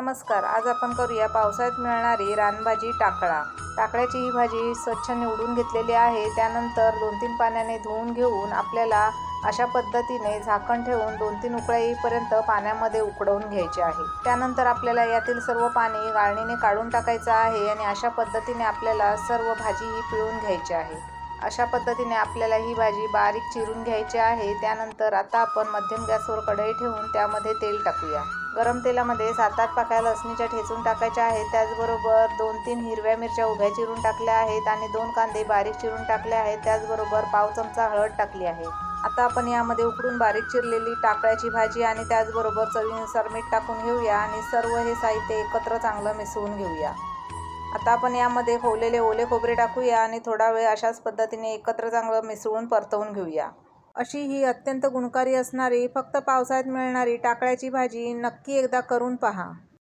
नमस्कार. आज आपण करूया पावसाळ्यात मिळणारी रानभाजी टाकळा. टाकळ्याची ही भाजी स्वच्छ निवडून घेतलेली आहे. त्यानंतर 2-3 पाण्याने धुवून घेऊन आपल्याला अशा पद्धतीने झाकण ठेवून 2-3 उकळ्या येईपर्यंत पाण्यामध्ये उकडवून घ्यायचे आहे. त्यानंतर आपल्याला यातील सर्व पाणी गाळणीने काढून टाकायचं आहे आणि अशा पद्धतीने आपल्याला सर्व भाजी ही पिळून घ्यायची आहे. अशा पद्धतीने आपल्याला ही भाजी बारीक चिरून घ्यायची आहे. त्यानंतर आता आपण मध्यम गॅसवर कढई ठेवून त्यामध्ये तेल टाकूया. गरम तेलामध्ये 7-8 पाकळ्या लसणीच्या ठेचून टाकायच्या आहेत. त्याचबरोबर 2-3 हिरव्या मिरच्या उभ्या चिरून टाकल्या आहेत आणि 2 कांदे बारीक चिरून टाकले आहेत. त्याचबरोबर पाव चमचा हळद टाकली आहे. आता आपण यामध्ये उकडून बारीक चिरलेली टाकळ्याची भाजी आणि त्याचबरोबर चवीनुसार मीठ टाकून घेऊया आणि सर्व हे साहित्य एकत्र चांगलं मिसळून घेऊया. आता आपण यामध्ये खोवलेले ओले खोबरे टाकूया आणि थोडा वेळ अशाच पद्धतीने एकत्र चांगलं मिसळून परतवून घेऊया. अशी ही अत्यंत गुणकारी असणारी फक्त पावसाळ्यात मिळणारी टाकळ्याची भाजी नक्की एकदा करून पहा.